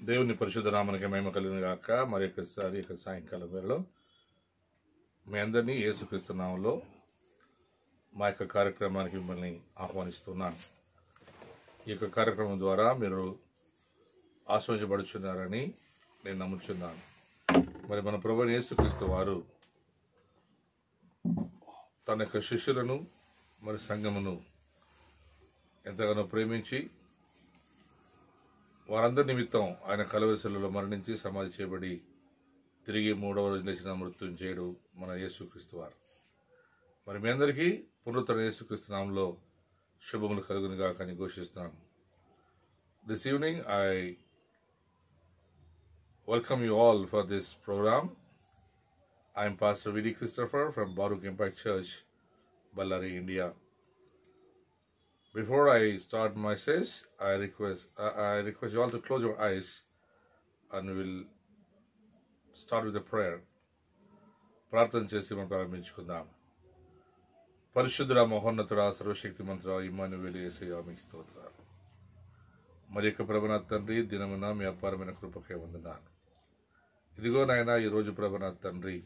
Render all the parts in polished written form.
దేవుని పరిశుద్ధ నామమునకి మహిమ కలుగును గాక. మరి ఒకసారి సాయంకాలం వేళలో మీ అందరినీ యేసుక్రీస్తు నామములో మా యొక్క కార్యక్రమానికి మిమ్మల్ని ఆహ్వానిస్తున్నాను. ఈ యొక్క కార్యక్రమం ద్వారా మీరు ఆశ్రయించబడుచున్నారని నేను నమ్ముచున్నాను. మరి మన ప్రభువైన యేసుక్రీస్తు వారు తన యొక్క శిష్యులను మరి సంఘమును ఎంతగానో ప్రేమించి వారందరి నిమిత్తం ఆయన కలువరి శిలువలో మరణించి సమాధి చేయబడి తిరిగి 3వ రోజు లేచిన మృత్యుంజయుడు మన యేసుక్రీస్తు వారు. మరి మీ అందరికీ పునరుద్ధరణ యేసుక్రీస్తు నామములో శుభములు కలుగును గాక అని ఘోషిస్తున్నాను. This evening I welcome you all for this program. I am Pastor V.D. Christopher from Baruch Impact Church, Ballari, India. Before I start my message, I request you all to close your eyes and we will start with a prayer. ప్రార్థన చేసి మనం ప్రారంభించుకుందాం. పరిశుద్ధుడ మహోన్నతుడ సర్వశక్తి మంత్ర ఇమ్మానుయేలు యేసయ్యా మీకు స్తోత్రాలు. మరి యొక్క ప్రభునాథ తండ్రి దినమున మీ అపారమైన కృపకై వందనాలు. ఇదిగో నాయన ఈరోజు ప్రభునాథ తండ్రి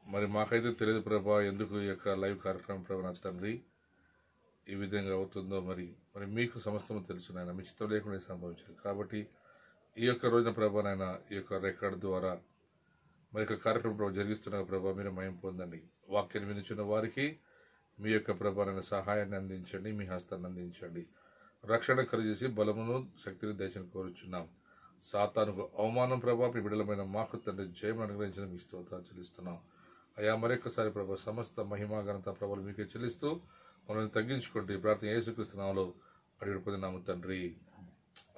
మరి మాకైతే తెలియదు ప్రభా ఎందుకు ఈ యొక్క లైవ్ కార్యక్రమం ప్రభునాథ తండ్రి ఈ విధంగా అవుతుందో మరి మీకు సమస్తము తెలుసు నాయన. మీ చిత్తం లేకుండా సంభవించింది కాబట్టి ఈ యొక్క రోజున ప్రభా నాయన ఈ యొక్క రికార్డు ద్వారా మరి యొక్క కార్యక్రమం ప్రభావ జరిగిస్తున్న ప్రభావ మీరు మయం పొందండి. వాక్యాన్ని వినిచున్న వారికి మీ యొక్క ప్రభావైన సహాయాన్ని అందించండి, మీ హస్తాన్ని అందించండి. రక్షణ కలిగేసి బలమును శక్తిని దయచేసి కోరుచున్నాం. సాతానుకు అవమానం ప్రభావ మీ బిడ్డలమైన మాకు తండ్రి జయం అనుగ్రహించిన మీ స్తోత్రాలు చెల్లిస్తున్నాం. అయా మరొకసారి ప్రభావ సమస్త మహిమా ఘనత ప్రభావాలు మీకే చెల్లిస్తూ మనల్ని తగ్గించుకుంటే ప్రార్థన యేసుక్రీస్తు నామములో అడిగి పొందినాము తండ్రి.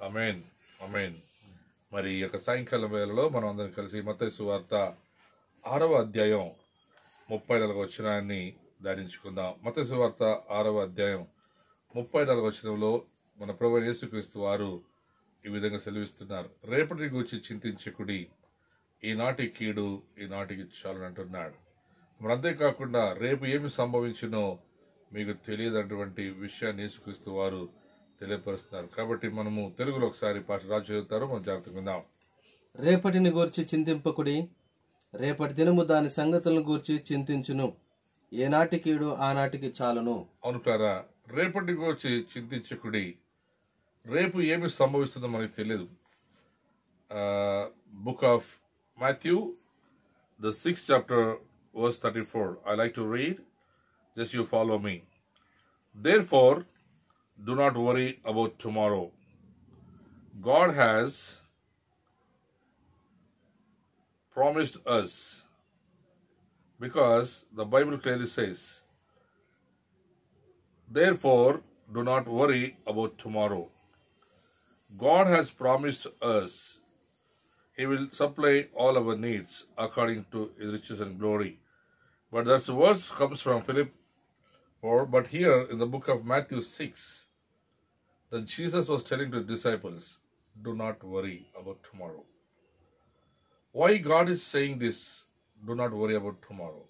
ఆమేన్ ఆమేన్. మరి ఈ యొక్క సాయంకాలం వేళలో మనం అందరం కలిసి మత్తయి సువార్త 6వ అధ్యాయం 34వ వచనాన్ని ధ్యానించుకుందాం. మత్తయి సువార్త 6వ అధ్యాయం 34వ వచనంలో మన ప్రభువైన యేసుక్రీస్తు వారు ఈ విధంగా సెలవిస్తున్నారు. రేపటి గూర్చి చింతించకుడి, ఈనాటి కీడు ఈనాటికి చాలని అంటున్నాడు. మరి అంతేకాకుండా రేపు ఏమి సంభవించినో మీకు తెలియదటువంటి విషయాన్ని యేసుక్రీస్తు వారు తెలియపరుస్తున్నారు. కాబట్టి మనము తెలుగులో ఒకసారి పాస్టర్ రాజు చదువుతారు, మనం జాగ్రత్తగా విందాం. రేపటిని గూర్చి చింతింపకుడి, రేపటి దినము దాని సంగతులను గూర్చి చింతించును, ఏనాటి కీడు ఆనాటికి చాలును. అవును ప్రియులారా, రేపటి గూర్చి చింతించకుడి. రేపు ఏమి సంభవిస్తుందో మనకు తెలియదు. Book of Matthew the 6th chapter verse 34 I like to read. Just you follow me. Therefore, do not worry about tomorrow. God has promised us, because the Bible clearly says, therefore, do not worry about tomorrow. God has promised us He will supply all our needs according to His riches and glory. But that verse comes from Philip 4. But here in the book of Matthew 6, that Jesus was telling to His disciples, do not worry about tomorrow. Why God is saying this, do not worry about tomorrow?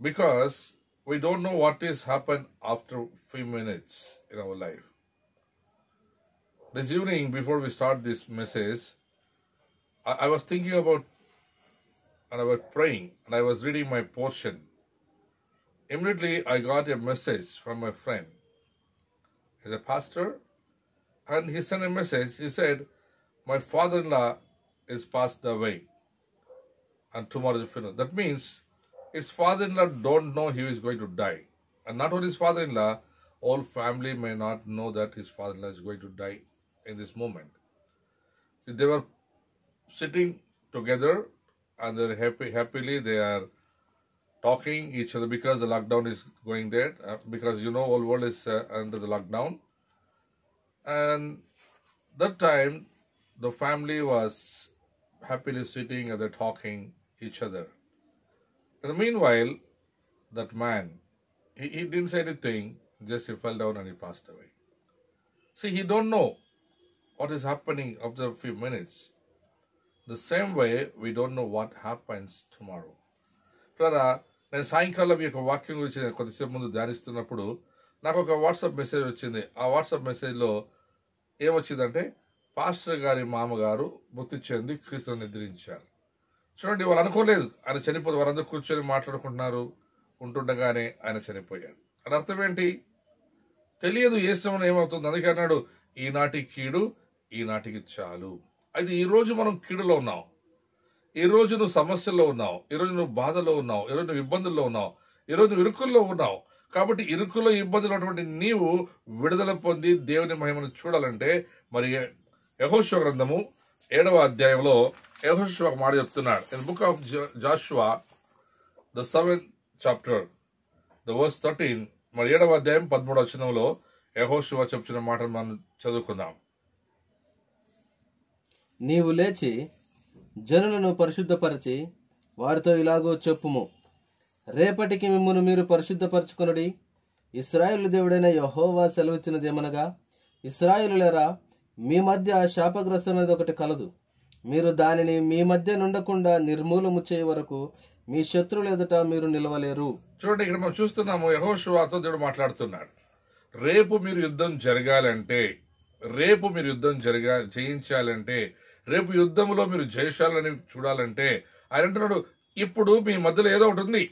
Because we don't know what is happen after few minutes in our life. This evening, before we start this message, I was thinking about and I was praying and I was reading my portion. Immediately, I got a message from my friend. He's a pastor and he sent a message. He said, my father-in-law is passed away and tomorrow is the funeral. That means his father-in-law don't know he is going to die. And not only his father-in-law, all family may not know that his father-in-law is going to die in this moment. They were sitting together and they're happily they are talking each other because the lockdown is going there, because you know all world is under the lockdown. And that time the family was happily sitting and they're talking each other. In the meanwhile, that man, he didn't say anything, just he fell down and he passed away. See, he don't know what is happening after a few minutes. The same way, we don't know what happens tomorrow. Prara, నేను సాయంకాలం ఈ యొక్క వాక్యం గురించి నేను కొద్దిసేపు ముందు ధ్యానిస్తున్నప్పుడు నాకు ఒక వాట్సాప్ మెసేజ్ వచ్చింది. ఆ వాట్సాప్ మెసేజ్లో ఏమొచ్చిందంటే, పాస్టర్ గారి మామగారు మృతి చెంది క్రీస్తుని నిద్రించారు. చూడండి, వాళ్ళు అనుకోలేదు ఆయన చనిపోదు. వారందరూ కూర్చొని మాట్లాడుకుంటున్నారు. ఉంటుండగానే ఆయన చనిపోయాడు. అని అర్థం ఏంటి? తెలియదు ఏ సమయంలో ఏమవుతుంది. అందుకే అన్నాడు, ఈనాటి కీడు ఈనాటికి చాలు. అయితే ఈ రోజు మనం కీడులో ఉన్నాం. ఈ రోజు నువ్వు సమస్యల్లో ఉన్నావు. ఈరోజు నువ్వు బాధలో ఉన్నావు. ఈరోజు నువ్వు ఇబ్బందుల్లో ఉన్నావు. ఈరోజు నువ్వు ఇరుకుల్లో ఉన్నావు. కాబట్టి ఇరుకుల్లో ఇబ్బందులు ఉన్నటువంటి నీవు విడుదల పొంది దేవుని మహిమను చూడాలంటే మరి యెహోషువ గ్రంథము 7వ అధ్యాయంలో యెహోషువ ఒక మాట చెప్తున్నాడు. In book of Joshua the 7th chapter the verse 13, మరి 7వ అధ్యాయం 13వ వచనంలో యెహోషువ చెప్తున్న మాటను మనం చదువుకుందాం. నీవు లేచి జనులను పరిశుద్ధపరచి వారితో ఇలాగో చెప్పుము, రేపటికి మిమ్మును మీరు పరిశుద్ధపరచుకొనుడి. ఇశ్రాయేలు దేవుడైన యెహోవా సెలవిచ్చినదేమనగా, ఇశ్రాయేలులారా, మీ మధ్య శాపగ్రస్తమైనది ఒకటి కలదు. మీరు దానిని మీ మధ్య నుండకుండా నిర్మూలము చేయ వరకు మీ శత్రువుల ఎదుట మీరు నిలవలేరు. చూడండి, ఇక్కడ మనం చూస్తున్నాము యెహోషువతో దేవుడు మాట్లాడుతున్నాడు. రేపు మీరు యుద్ధం జరగాలంటే, రేపు మీరు యుద్ధం జయించాలంటే, రేపు యుద్ధంలో మీరు జయశాలని చూడాలంటే ఆయన అంటున్నాడు, ఇప్పుడు మీ మధ్యలో ఏదో ఒకటి ఉంది.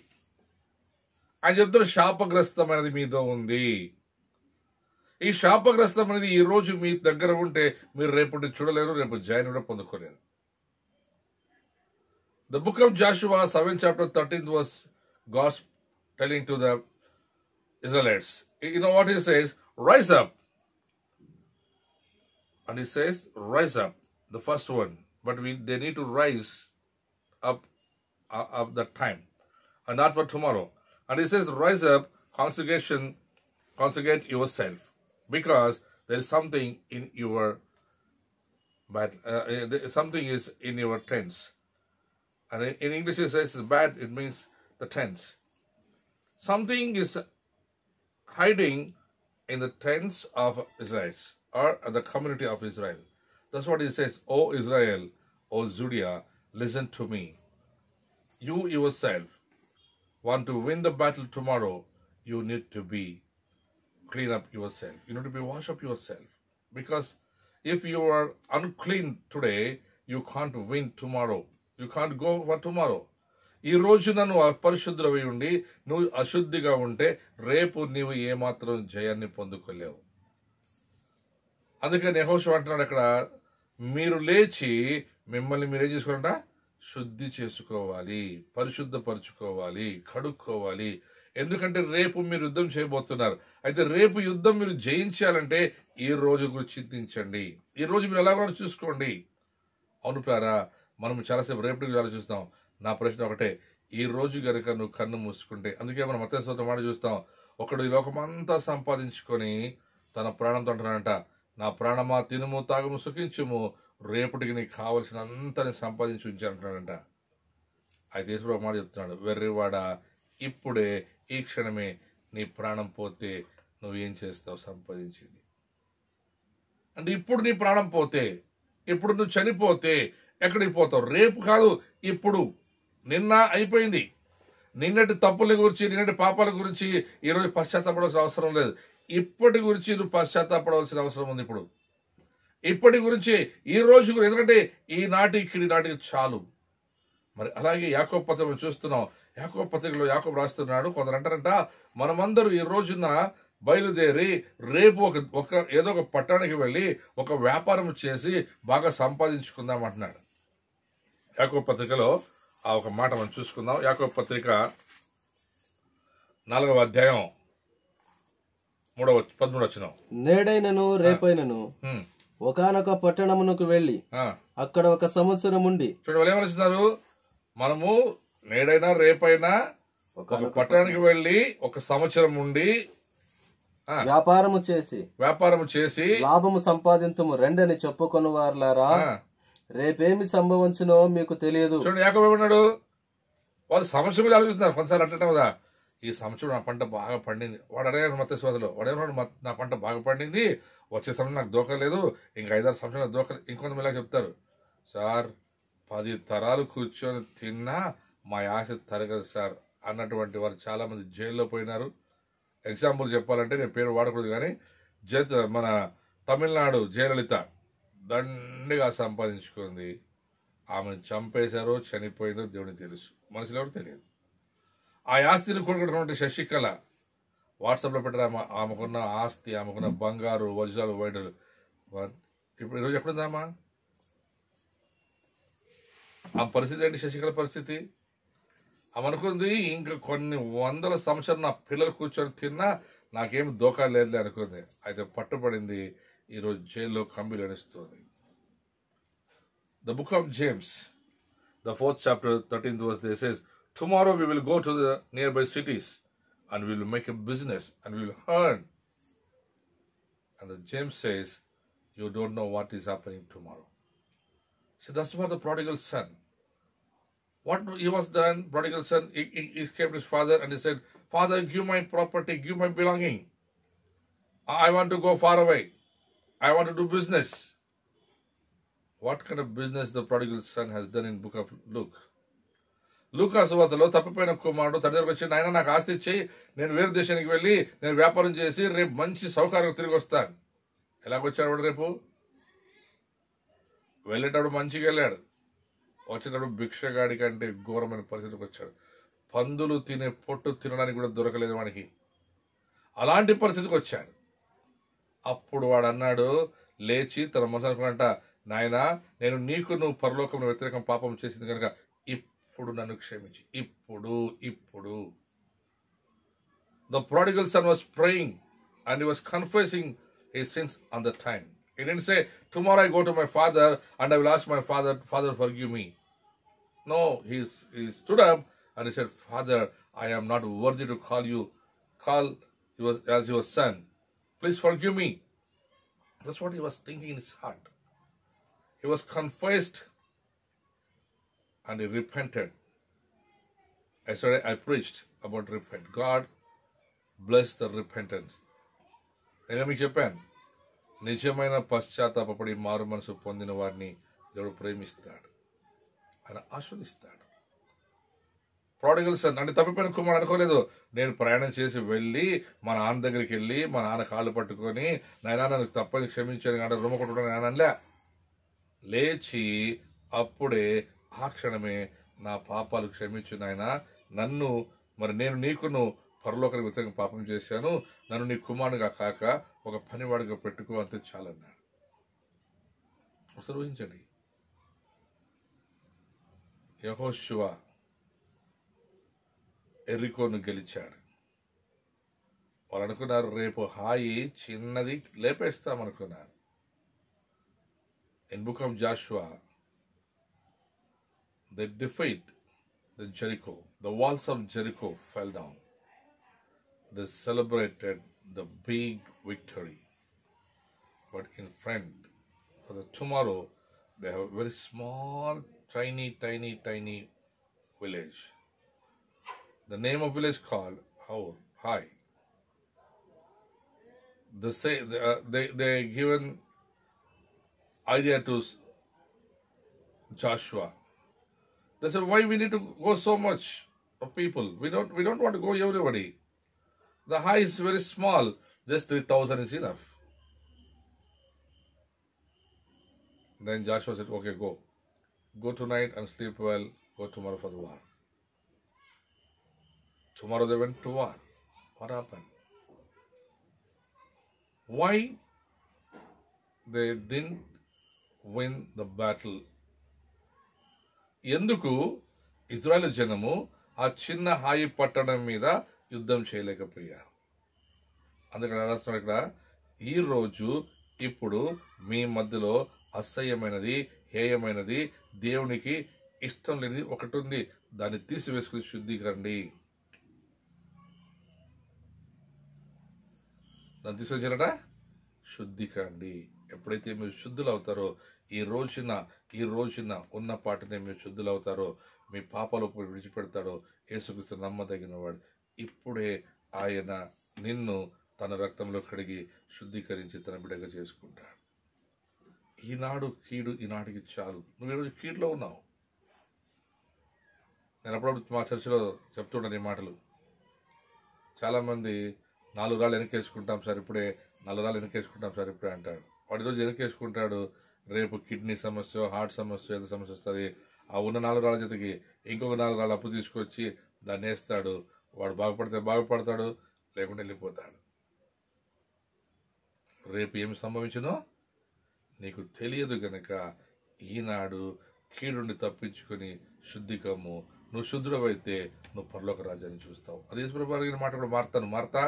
ఆయన చెప్తున్న శాపగ్రస్తమైనది మీతో ఉంది. ఈ శాపగ్రస్తమైనది ఈ రోజు మీ దగ్గర ఉంటే మీరు రేపటి చూడలేరు, రేపు జయాన్ని కూడా పొందుకోలేరు. The book of Joshua 7th chapter 13th was God telling to the Israelites. You know what he says? Rise up. And he says, rise up. The first one. But they need to rise up that time. And not for tomorrow. And he says, rise up, consecrate yourself. Because there is something in your, something is in your tents. And in English it says bad, it means the tents. Something is hiding in the tents of Israelites or the community of Israel. That's what he says, O Israel, O Judah, listen to me. You yourself want to win the battle tomorrow, you need to be clean up yourself. You need to be wash up yourself. Because if you are unclean today, you can't win tomorrow. You can't go for tomorrow. ఈ రోజున నువ్వు అపరిశుద్ధులై ఉండి నువ్వు అశుద్ధిగా ఉంటే రేపు నీవు ఏమాత్రం జయాన్ని పొందుకోలేవు. అందుకని యెహోషువ అంటున్నాడు అక్కడ, మీరు లేచి మిమ్మల్ని మీరేం చేసుకోవాలంట? శుద్ధి చేసుకోవాలి, పరిశుద్ధపరచుకోవాలి, కడుక్కోవాలి. ఎందుకంటే రేపు మీరు యుద్ధం చేయబోతున్నారు. అయితే రేపు యుద్ధం మీరు జయించాలంటే ఈ రోజు గురించి చింతించండి. ఈ రోజు మీరు ఎలా కూడా చూసుకోండి. అవును ప్రియులారా, మనం చాలాసేపు రేపటి గురించి ఆలోచిస్తాం. నా ప్రశ్న ఒకటే, ఈ రోజు గనుక నువ్వు కన్ను మూసుకుంటే, అందుకే మనం మత్తయి సువార్త మాట చూస్తాం, ఒకడు ఈ లోకమంతా సంపాదించుకొని తన ప్రాణంతో అంటున్నాడంట, నా ప్రాణమా తినుము తాగుము సుఖించుము, రేపటికి నీకు కావలసినంతని సంపాదించి ఉంచానంటున్నాడంట. అయితే యేసుప్రభు మాట చెప్తున్నాడు, వెర్రివాడా, ఇప్పుడే ఈ క్షణమే నీ ప్రాణం పోతే నువ్వేం చేస్తావు? సంపాదించింది అంటే ఇప్పుడు నీ ప్రాణం పోతే, ఇప్పుడు నువ్వు చనిపోతే ఎక్కడికి పోతావు? రేపు కాదు, ఇప్పుడు. నిన్న అయిపోయింది. నిన్నటి తప్పుల గురించి, నిన్నటి పాపాల గురించి ఈరోజు పశ్చాత్తాపడాల్సిన అవసరం లేదు. ఇప్పటి గురించి నువ్వు పశ్చాత్తాపడవలసిన అవసరం ఉంది. ఇప్పుడు ఇప్పటి గురించి, ఈ రోజు గురించి, ఎందుకంటే ఈనాటికి చాలు. మరి అలాగే యాకోబు పత్రిక చూస్తున్నాం. యాకోబు పత్రికలో యాకోబు రాస్తున్నాడు, కొందరు అంటారంట, మనమందరూ ఈ రోజున బయలుదేరి రేపు ఏదో ఒక పట్టణానికి వెళ్ళి ఒక వ్యాపారం చేసి బాగా సంపాదించుకుందాం అంటున్నాడు. యాకోబు పత్రికలో ఆ ఒక మాట మనం చూసుకుందాం. యాకోబు పత్రిక 4వ అధ్యాయం 13వ వచనం. నేడైనను రేపైనను ఒకానొక పట్టణమునకు వెళ్ళి అక్కడ ఒక సంవత్సరం ఉండి. చూడండి, వాళ్ళు ఏమనిస్తున్నారు? మనము నేడైనా రేపైనా ఒక పట్టణానికి వెళ్ళి ఒక సంవత్సరం ఉండి వ్యాపారము చేసి లాభము సంపాదింతుము రెండని చెప్పుకొని వారులారా, రేపేమి సంభవించునో మీకు తెలియదు. చూడండి, యాకోబు ఏమన్నాడు? వాళ్ళు సంవత్సరం గురించి ఆలోచిస్తున్నారు. కొన్నిసార్లు అట్లా కదా, ఈ సంవత్సరం నా పంట బాగా పండింది. వాడు అడిగారు మత్తయి సువార్తలో, వాడేమన్నాడు? నా పంట బాగా పండింది, వచ్చే సంవత్సరం నాకు దోకలేదు, ఇంకా 5-6 సంవత్సరాలు నాకు దోకలేదు. ఇంకొంత ఇలా చెప్తారు, సార్ 10 తరాలు కూర్చొని తిన్నా మా ఆశ తరగదు సార్ అన్నటువంటి వారు చాలా మంది జైల్లో పోయినారు. ఎగ్జాంపుల్ చెప్పాలంటే నేను పేరు వాడకూడదు కానీ మన తమిళనాడు జయలలిత దండిగా సంపాదించుకుంది. ఆమెను చంపేశారో చనిపోయిందో దేవునికి తెలుసు, మనుషులు ఎవరు తెలియదు. ఆ ఆస్తిని కొనుక్కున్నటువంటి శశికళ వాట్సాప్లో పెట్టారు. ఆమెకున్న ఆస్తి, ఆమెకున్న బంగారు, వజ్రాలు, వైడలు. ఇప్పుడు ఈరోజు ఎక్కడుందామా? ఆ పరిస్థితి ఏంటి శశికళ పరిస్థితి? ఆమె అనుకుంది ఇంకా కొన్ని వందల సంవత్సరాలు నా పిల్లలు కూర్చొని తిన్నా నాకేం దోకా లేదులే అనుకుంది. అయితే పట్టుబడింది. ఈరోజు జైల్లో కంబిలు ఎనిస్తుంది. The book of James, the 4th chapter, 13th verse, there says, tomorrow we will go to the nearby cities and we will make a business and we will earn. And the James says, you don't know what is happening tomorrow. So that's what the prodigal son. What he was done, prodigal son, he came to his father and he said, Father, give my property, give my belonging. I want to go far away. I want to do business. What kind of business the prodigal son has done in book of Luke? లూకా సువార్తలో తప్పిపోయిన కుమారుడు తండ్రి దగ్గరకు వచ్చి, నాయన నాకు ఆస్తి ఇచ్చి నేను వేరే దేశానికి వెళ్ళి నేను వ్యాపారం చేసి రేపు మంచి సౌకర్యం తిరిగి వస్తాను. ఎలాగొచ్చాడు వాడు? రేపు వెళ్ళేటప్పుడు మంచిగా వెళ్ళాడు, వచ్చేటప్పుడు భిక్షగాడి కంటే ఘోరమైన పరిస్థితికి వచ్చాడు. పందులు తినే పొట్టు తినడానికి కూడా దొరకలేదు వానికి. అలాంటి పరిస్థితికి వచ్చాడు. అప్పుడు వాడు అన్నాడు, లేచి తన మనసు అనుకున్నట, నాయనా నేను నీకు నువ్వు పరలోకంలో వ్యతిరేకం పాపం చేసింది కనుక ఇప్పుడు నన్ను క్షమించి. ఇప్పుడు The prodigal son was praying and he was confessing his sins on the time. He didn't say, tomorrow I go to my father and I will ask my father, Father, forgive me. No, he stood up and he said, Father, I am not worthy to call you as your son. Please forgive me. That's what he was thinking in his heart. He was confessed and he repented. Yesterday I preached about repent. God bless the repentance. నేను మీకు చెప్పాను, నిజమైన పశ్చాత్తాపడి మారు మనసు పొందిన వారిని దేవుడు ప్రేమిస్తాడు, ఆయన ఆస్వాదిస్తాడు. ప్రాడిగల్ సన్ అంటే తప్పిపోయిన కుమారుడు అనుకోలేదు. నేను ప్రయాణం చేసి వెళ్ళి మా నాన్న దగ్గరికి వెళ్ళి మా నాన్న కాళ్ళు పట్టుకొని, నాయనా నన్ను తప్పని క్షమించాను అంటే రుమ కొట్టుకుంటాను నాయనలే. లేచి అప్పుడే ఆ క్షణమే నా పాపాలు క్షమించు నాయనా, నన్ను మరి నేను నీకును పరలోకానికి వ్యతిరేకంగా పాపం చేశాను, నన్ను నీ కుమారునిగా కాక ఒక పనివాడిగా పెట్టుకో, అంతే చాలన్నాడు. ఒకసారి ఊహించండి, యెహోషువ ఎరికోను గెలిచాడు. వాళ్ళు అనుకున్నారు రేపు హాయి చిన్నది లేపేస్తామనుకున్నారు. In book of Joshua, they defeat the Jericho. The walls of Jericho fell down. They celebrated the big victory. But in front, for the tomorrow, they have a very small, tiny village. The name of village called Hai. They given idea to Joshua. They said, why we need to go so much of people? We don't want to go everybody. The Hai is very small, just 3,000 is enough. Then Joshua said, okay, go. Go tonight and sleep well. Go tomorrow for the war. Tomorrow they went to war. What happened? Why they didn't win the battle? ఎందుకు Israel జనము ఆ చిన్న హాయి పట్టణం మీద యుద్ధం చేయలేకపోయారు? అందుకని రాస్తున్నాడు ఇక్కడ, ఈ రోజు ఇప్పుడు మీ మధ్యలో అసహ్యమైనది, హేయమైనది, దేవునికి ఇష్టం లేనిది ఒకటి ఉంది, దాన్ని తీసివేసుకుని శుద్ధీకరండి. దాన్ని తీసుకొచ్చారట, శుద్ధీకరండి. ఎప్పుడైతే మీరు శుద్ధులు అవుతారో, ఈ రోజున ఉన్న పాటనే మీరు శుద్ధులు అవుతారో, మీ పాపాలు విడిచిపెడతాడో యేసుక్రీస్తు నమ్మదగిన వాడు. ఇప్పుడే ఆయన నిన్ను తన రక్తంలో కడిగి శుద్ధీకరించి తన బిడ్డగా చేసుకుంటాడు. ఈనాడు కీడు ఈనాటికి చాలు. నువ్వు ఈరోజు కీడులో ఉన్నావు. నేను అప్పుడప్పుడు మా చర్చిలో చెప్తుంటాను ఈ మాటలు. చాలామంది 4 రాళ్ళు వెనకేసుకుంటాం సార్ ఇప్పుడే, 4 రాళ్ళు వెనకేసుకుంటాం సార్ ఇప్పుడే అంటాడు. వాడు ఈరోజు వెనకేసుకుంటాడు, రేపు కిడ్నీ సమస్య, హార్ట్ సమస్య, ఏదో సమస్య వస్తుంది. ఆ ఉన్న 4 రాళ్ళ చేతికి ఇంకొక 4 రాళ్ళ అప్పు తీసుకొచ్చి దాన్ని వేస్తాడు. వాడు బాగుపడితే బాగుపడతాడు, లేకుంటే వెళ్ళిపోతాడు. రేపు ఏమి సంభవించునో నీకు తెలియదు గనక ఈనాడు కీడుని తప్పించుకొని శుద్ధి కమ్ము. నువ్వు శుద్ధుడవైతే నువ్వు పరలోక రాజ్యాన్ని చూస్తావు. అది యేసుప్రభువు మాట కూడా మార్తా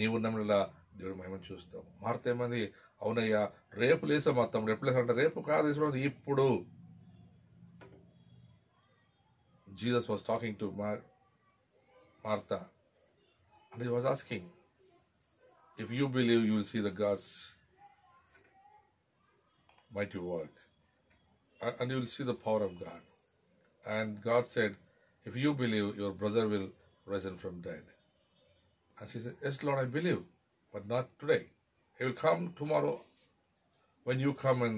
నీవు నమ్మలా దేవుడి మహిమను చూస్తావు. మార్త ఏమంది, అవునయ్యా రేపు లేసా మా తమ్ముడు, ఎప్పుడు లేసా అంటే రేపు కాదు యేసుప్రభు, ఇప్పుడు. Jesus was talking to Martha and he was asking, if you believe, you will see the God's mighty work and you will see the power of God. And God said, if you believe, your brother will rise from dead. And she said, yes Lord, I believe, but not today. He will come tomorrow when you come in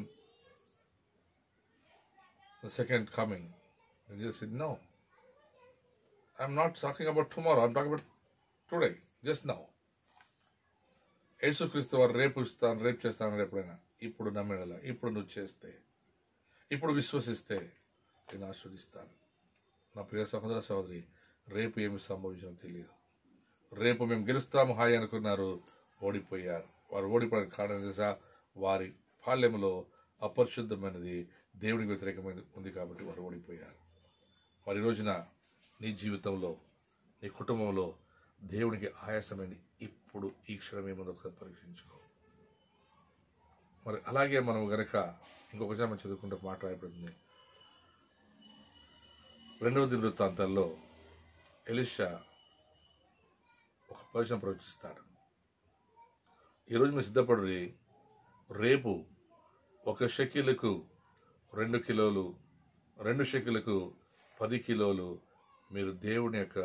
the second coming. And Jesus said, no, I'm not talking about tomorrow, I'm talking about today, just now. యేసుక్రీస్తు వారు రేపు చేస్తాను ఎప్పుడైనా, ఇప్పుడు నమ్మినలా, ఇప్పుడు నువ్వు చేస్తే, ఇప్పుడు విశ్వసిస్తే నేను ఆస్వాదిస్తాను. నా ప్రియ సహోదర సహోదరి, రేపు ఏమి సంభవించడం తెలియదు. రేపు మేము గెలుస్తాము హాయి అనుకున్నారు, ఓడిపోయారు. వారు ఓడిపోవడానికి కారణం తెలుసా? వారి పాళ్యములో అపరిశుద్ధమైనది, దేవునికి వ్యతిరేకమైనది ఉంది కాబట్టి వారు ఓడిపోయారు. మరి రోజున నీ జీవితంలో, నీ కుటుంబంలో దేవునికి ఆయాసమైంది ఇప్పుడు ఈ క్షణం ఏముందో ఒకసారి పరీక్షించుకో. మరి అలాగే మనం గనక ఇంకొక మనం చదువుకుంటే మాట్లాడబడింది 2వ దినవృత్తాంతాల్లో ఎలీషా ఒక ప్రవచనం ప్రవచిస్తాడు. ఈరోజు మీరు సిద్ధపడి, రేపు 1 షెకెలుకు 2 కిలోలు, 2 షెకెలుకు 10 కిలోలు మీరు దేవుని యొక్క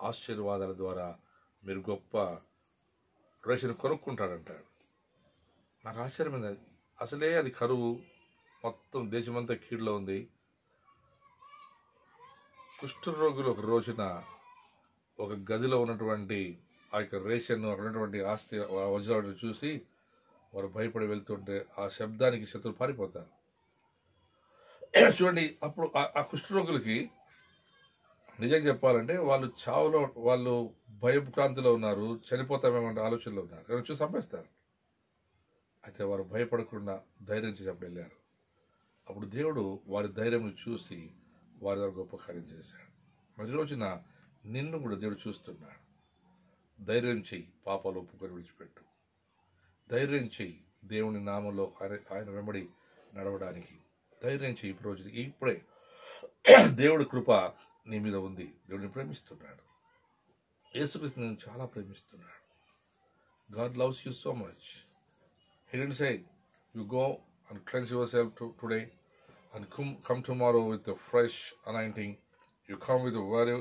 ఆశీర్వాదాల ద్వారా మీరు గొప్ప రేషన్ కొనుక్కుంటాడంటాడు. నాకు ఆశ్చర్యమైంది. అసలే అది కరువు, మొత్తం దేశమంతా కీడులో ఉంది. కుష్ఠరోగులు ఒక రోజున ఒక గదిలో ఉన్నటువంటి ఆ యొక్క రేషన్, అక్కడ ఉన్నటువంటి ఆస్తి వజ్రాలను చూసి వారు భయపడి వెళ్తుంటే ఆ శబ్దానికి శత్రులు పారిపోతారు. చూడండి, అప్పుడు ఆ కుష్ఠరోగులకి నిజంగా చెప్పాలంటే వాళ్ళు చావులో, వాళ్ళు భయభ్రాంతిలో ఉన్నారు, చనిపోతామేమంటే ఆలోచనలో ఉన్నారు, ఎవరు చూసి చంపేస్తారు. అయితే వారు భయపడకుండా ధైర్యం చేసి అప్పుడు వెళ్ళారు. అప్పుడు దేవుడు వారి ధైర్యం చూసి వారి ద్వారా గొప్ప కార్యం చేశాడు. మరి రోజున నిన్ను కూడా దేవుడు చూస్తున్నాడు. ధైర్యం చెయ్యి, పాపాలు ఒప్పుకొని విడిచిపెట్టు. ధైర్యం చెయ్యి, దేవుని నామంలో ఆయన వెంబడి నడవడానికి ధైర్యం చెయ్యి. ఇప్పుడు రోజు ఇప్పుడే దేవుడి కృప నీ మీద ఉంది. దేవుడిని ప్రేమిస్తున్నాడు. యేసుక్రీస్తు నేను చాలా ప్రేమిస్తున్నాడు. God loves you so much. He didn't say, you go and cleanse yourself today and come tomorrow with a fresh anointing. You come with a very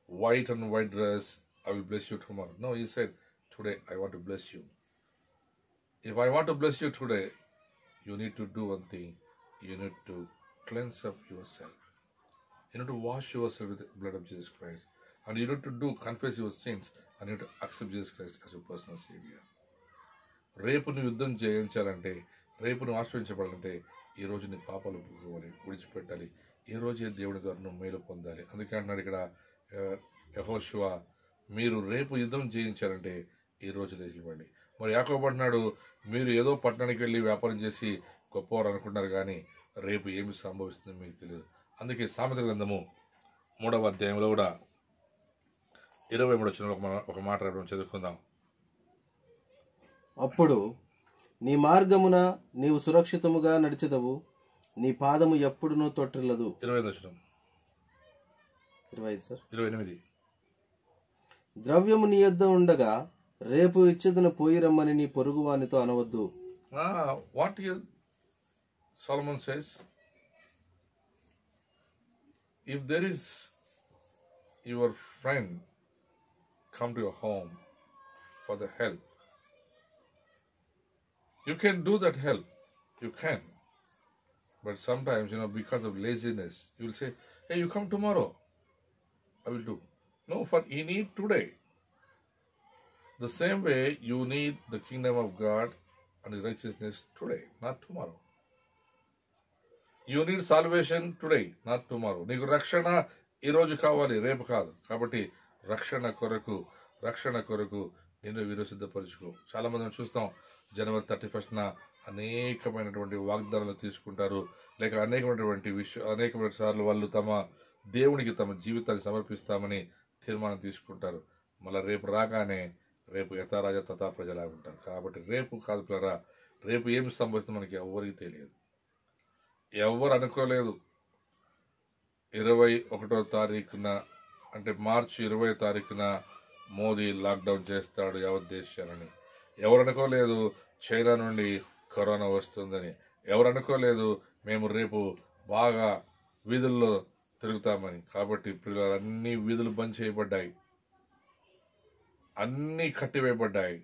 white dress, I will bless you tomorrow. No, he said, today I want to bless you. If I want to bless you today, you need to do one thing. You need to cleanse up yourself. You need to wash yourself with the blood of Jesus Christ. And you need to confess your sins, and you need to accept Jesus Christ as your personal Savior. రేపు నువ్వు యుద్ధం చేయించాలంటే, రేపు నువ్వు ఆశ్రయించబడాలంటే, ఈ రోజు నీ పాపాలు ఒప్పుకోవాలి, విడిచిపెట్టాలి. ఈ రోజే దేవుని ద్వారా నువ్వు మేలు పొందాలి. అందుకే అంటున్నాడు ఇక్కడ యెహోషువ, మీరు రేపు యుద్ధం చేయించాలంటే ఈ రోజు లేచివ్వండి. మరి యాకోబు అంటున్నాడు, మీరు ఏదో పట్టణానికి వెళ్ళి వ్యాపారం చేసి గొప్పవారు అనుకుంటున్నారు, కానీ రేపు ఏమి సంభవిస్తుందో మీకు తెలియదు. అందుకే సామెతల గ్రంథము 3వ అధ్యాయంలో కూడా 23 వచనంలో ఒక మాట రాయడం చదువుకుందాం. అప్పుడు నీ మార్గమున నీవు సురక్షితముగా నడిచెదవు, నీ పాదము ఎప్పుడునూ తొట్టిల్లదు. 25 వచనం. 25 సార్. 28. ద్రవ్యము నీ యొద్ద ఉండగా రేపు ఇచ్చేదను పోయి రమ్మని నీ పొరుగు వానితో అనవద్దు. What Solomon says, if there is your friend come to your home for the help, you can do that help. You can. But sometimes, because of laziness, you will say, hey, you come tomorrow, I will do. No, for you need today. The same way you need the kingdom of God and His righteousness today, not tomorrow. You need salvation today, not tomorrow. నీకు రక్షణ ఈ రోజు కావాలి, రేపు కాదు. కాబట్టి రక్షణ కొరకు నిన్ను వీరు సిద్ధపరచుకో. చాలా మంది మనం చూస్తాం, జనవరి 31న అనేకమైనటువంటి వాగ్దానాలు తీసుకుంటారు, లేక అనేకమైన సార్లు వాళ్ళు తమ దేవునికి తమ జీవితాన్ని సమర్పిస్తామని తీర్మానం తీసుకుంటారు. మళ్ళీ రేపు రాగానే రేపు యథారాజ తథా ప్రజలా ఉంటారు. కాబట్టి రేపు కాదు పిల్లరా, రేపు ఏమి సంభవిస్తుందో మనకి ఎవరికి తెలియదు, ఎవరు అనుకోలేదు. 21వ తారీఖున అంటే మార్చి 20వ తారీఖున మోదీ లాక్డౌన్ చేస్తాడు యావత్ దేశాలని. ఎవరు అనుకోలేదు చైనా నుండి కరోనా వస్తుందని. ఎవరు అనుకోలేదు మేము రేపు బాగా వీధుల్లో తిరుగుతామని. కాబట్టి అన్ని వీధులు బంద్ చేయబడ్డాయి, అన్నీ కట్టివేయబడ్డాయి.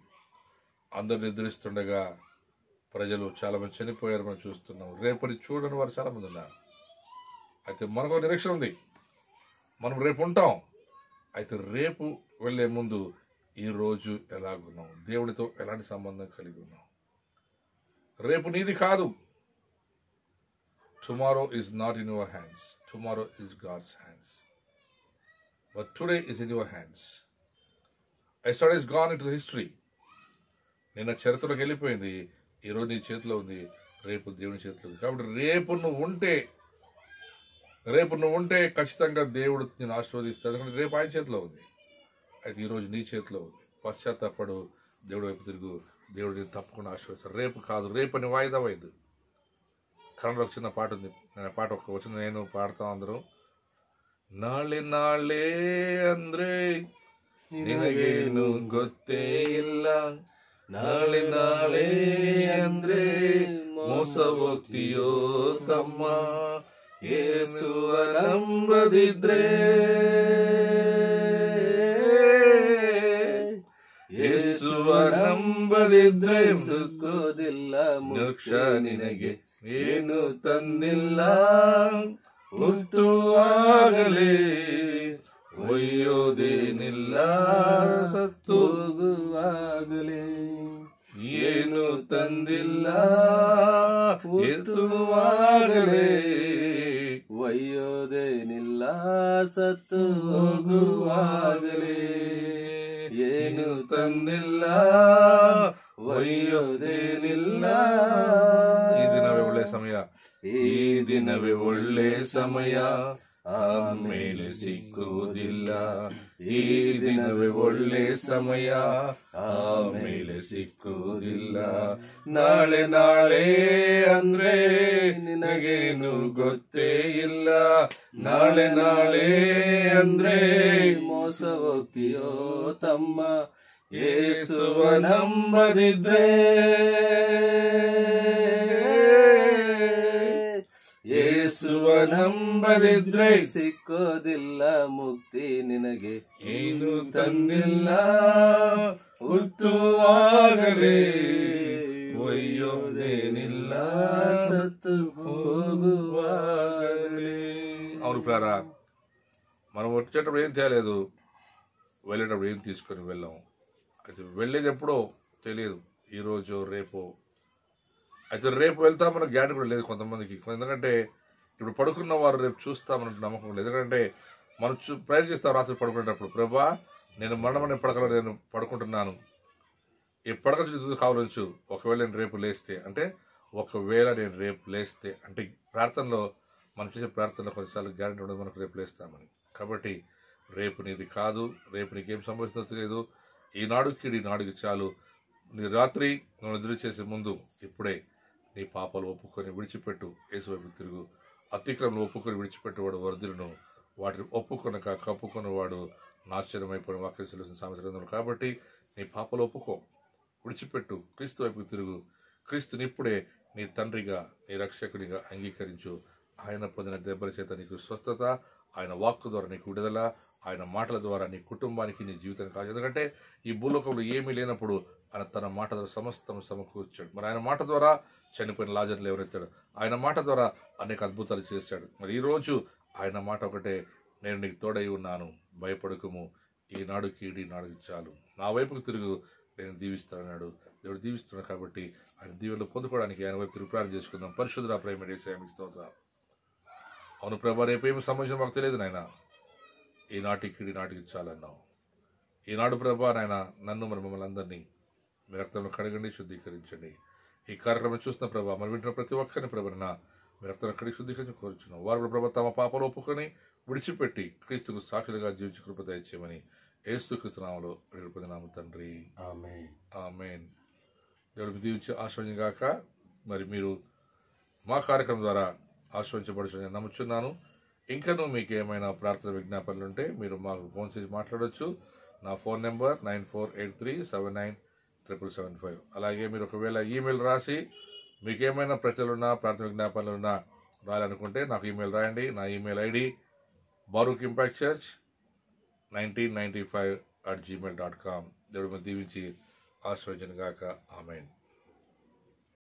అందరు నిద్రిస్తుండగా ప్రజలు చాలా మంది చనిపోయారు మనం చూస్తున్నాం. రేపటి చూడని వారు చాలా మంది ఉన్నారు. అయితే మనకు నిరీక్షణ ఉంది, మనం రేపు ఉంటాం. అయితే రేపు వెళ్లే ముందు ఈ రోజు ఎలాగున్నాం, దేవుడితో ఎలాంటి సంబంధం కలిగి ఉన్నాం. రేపు నీది కాదు. Tomorrow is not in your hands, tomorrow is God's hands, but today is in your hands. Yesterday is gone into history. నిన్న చరిత్రలోకి వెళ్ళిపోయింది, ఈరోజు నీ చేతిలో ఉంది, రేపు దేవుని చేతిలో ఉంది. కాబట్టి రేపు నువ్వు ఉంటే ఖచ్చితంగా దేవుడు నేను ఆశీర్వదిస్తాడు. ఎందుకంటే రేపు ఆయన చేతిలో ఉంది. అయితే ఈరోజు నీ చేతిలో ఉంది. పశ్చాత్తాపడు, దేవుడు వైపు తిరుగు, దేవుడు నేను తప్పకుండా ఆశీర్వదిస్తాడు. రేపు కాదు, రేపని వాయిదా వైద్యు. కన్నడలో ఒక చిన్న పాట ఉంది, నేను పాట ఒక వచ్చిన నేను పాడతాం అందరూ. ನಾಳೆ ಅಂದ್ರೆ ನಿನಗೇನು ಗೊತ್ತೇ ಇಲ್ಲ, ನಾಳೆ ಅಂದ್ರೆ ಮೋಸ ಹೋಗ್ತೀಯೋ ತಮ್ಮ. ಯೇಸುವ ನಂಬದಿದ್ರೆ ಸಿಕ್ಕೋದಿಲ್ಲ ಮೋಕ್ಷ ನಿನಗೆ, ಏನು ತಂದಿಲ್ಲ ಹುಟ್ಟುವಾಗಲೇ ಒಯ್ಯೋದೇನಿಲ್ಲ ಸತ್ತೋಗುವಾಗಲೇ. ಏನು ತಂದಿಲ್ಲ ಹುಟ್ಟುವಾಗಲೇ ಒಯ್ಯೋದೇನಿಲ್ಲ ಸತ್ತು ಹೋಗುವಾಗಲೇ. ಏನು ತಂದಿಲ್ಲ ಒಯ್ಯೋದೇನಿಲ್ಲ. ಈ ದಿನವೇ ಒಳ್ಳೆ ಸಮಯ, ಈ ದಿನವೇ ಒಳ್ಳೆ ಸಮಯ, ಆಮೇಲೆ ಸಿಕ್ಕುವುದಿಲ್ಲ. ಈ ದಿನವೇ ಒಳ್ಳೆ ಸಮಯ, ಆಮೇಲೆ ಸಿಕ್ಕುವುದಿಲ್ಲ. ನಾಳೆ ಅಂದ್ರೆ ನಿನಗೇನು ಗೊತ್ತೇ ಇಲ್ಲ, ನಾಳೆ ಅಂದ್ರೆ ಮೋಸ ಹೋಗ್ತೀಯೋ ತಮ್ಮ. ಯೇಸುವ ನಂಬದಿದ್ರೆ ಸಿಕ್ಕೋದಿಲ್ಲ ಮುಕ್ತಿ ನಿನಗೆ, ಏನು ತಂದಿಲ್ಲ ಹುಟ್ಟುವಾಗಲೇ ಒಯ್ಯೋದೇನಿಲ್ಲ ಸತ್ತು ಹೋಗುವಾಗಲೇ. అవును ప్రియులారా, మనం వచ్చేటప్పుడు ఏం తేలేదు, వెళ్ళేటప్పుడు ఏం తీసుకొని వెళ్ళాము. అయితే వెళ్ళేది ఎప్పుడో తెలియదు, ఈరోజు రేపు. అయితే రేపు వెళ్తామన్న గ్యారెంటీ కూడా లేదు కొంతమందికి. ఎందుకంటే ఇప్పుడు పడుకున్న వారు రేపు చూస్తామన్నట్టు నమ్మకం లేదు. ఎందుకంటే మనం ప్రేయర్ చేస్తాం రాత్రి పడుకునేటప్పుడు, ప్రభా నేను మరణమనే పడకలో నేను పడుకుంటున్నాను, ఈ పడక చుట్టూ కావాలంచు. ఒకవేళ నేను రేపు లేస్తే అంటే, ఒకవేళ నేను రేపు లేస్తే అంటే ప్రార్థనలో మనం చేసే ప్రార్థనలో కొన్నిసార్లు గ్యారెంటీ ఉండదు మనకు రేపు లేస్తామని. కాబట్టి రేపు నీది కాదు, రేపు నీకేం సంభవిస్తుందో తెలియదు. ఈనాడుకి నాడుకి చాలు. నీ రాత్రి నువ్వు నిద్ర చేసే ముందు ఇప్పుడే నీ పాపాలు ఒప్పుకొని విడిచిపెట్టు, యేసు వైపు తిరుగు. అతిక్రమలు ఒప్పుకొని విడిచిపెట్టేవాడు వర్ధులను, వాటిని ఒప్పుకొనక కప్పుకొనేవాడు నాశనమైపోయిన వాక్యం తెలిసిన సామెత. కాబట్టి నీ పాపాలు ఒప్పుకో, విడిచిపెట్టు, క్రీస్తు వైపు తిరుగు. క్రీస్తుని ఇప్పుడే నీ తండ్రిగా, నీ రక్షకుడిగా అంగీకరించు. ఆయన పొందిన దెబ్బల చేత నీకు స్వస్థత, ఆయన వాక్కు ద్వారా నీకు విడుదల, ఆయన మాటల ద్వారా నీ కుటుంబానికి, నీ జీవితం కాదు. ఎందుకంటే ఈ భూలోకంలో ఏమీ లేనప్పుడు ఆయన తన మాట ద్వారా సమస్తం సమకూర్చాడు. మరి ఆయన మాట ద్వారా చనిపోయిన లాజర్లు ఎవరెత్తాడు, ఆయన మాట ద్వారా అనేక అద్భుతాలు చేశాడు. మరి ఈరోజు ఆయన మాట ఒకటే, నేను నీకు తోడై ఉన్నాను, భయపడకుము, ఈనాడుకి నాడుకి చాలు, నా వైపుకు తిరుగు, నేను దీవిస్తానన్నాడు. దేవుడు దీవిస్తున్నాడు. కాబట్టి ఆయన దీవెనలు పొందుకోవడానికి ఆయన వైపు తిరుగు ప్రార్థన చేసుకుందాం. పరిశుద్ధ ప్రేమ యేసయ్య మీకు స్తోత్రాలు. అవును ప్రభా, రేపు ఏమి సంబంధించిన మాకు తెలియదు నాయన, ఈనాటికి చాలన్నావు. ఈనాడు ప్రభా నాయన నన్ను మరి మమ్మల్ని అందరినీ మీ రక్తంలో కడగండి, శుద్ధీకరించండి. ఈ కార్యక్రమం చూస్తున్న ప్రభా, మరి వింటున్న ప్రతి ఒక్కరిని ప్రభా మీ రక్తంలో కడిగి శుద్ధీకరించి కోరుచున్నాం. వారు కూడా ప్రభా తమ పాపలు ఒప్పుకొని విడిచిపెట్టి క్రీస్తుకు సాక్షులుగా జీవించి కృప దయచేయమని యేసుక్రీస్తు నామములో అడుగుతున్నాము తండ్రి, ఆమేన్. దేవుడు మీ దీవించి ఆశీర్వదించును గాక. మరి మీరు మా కార్యక్రమం ద్వారా ఆశీర్వదించబడుచుని నమ్ముచున్నాను. ఇంకనూ మీకు ఏమైనా ప్రార్థన విజ్ఞాపనలు ఉంటే మీరు మాకు ఫోన్ చేసి మాట్లాడవచ్చు. నా ఫోన్ నెంబర్ 9483797775. అలాగే మీరు ఒకవేళ ఈమెయిల్ రాసి మీకు ఏమైనా ప్రశ్నలున్నా ప్రార్థన విజ్ఞాపనలున్నా రాయాలనుకుంటే నాకు ఈమెయిల్ రాయండి. నా ఈమెయిల్ ఐడి baruchimpactchurch1995@gmail.com. దేవుడు మీరు దీవించి ఆశీర్వదించును గాక. ఆమేన్.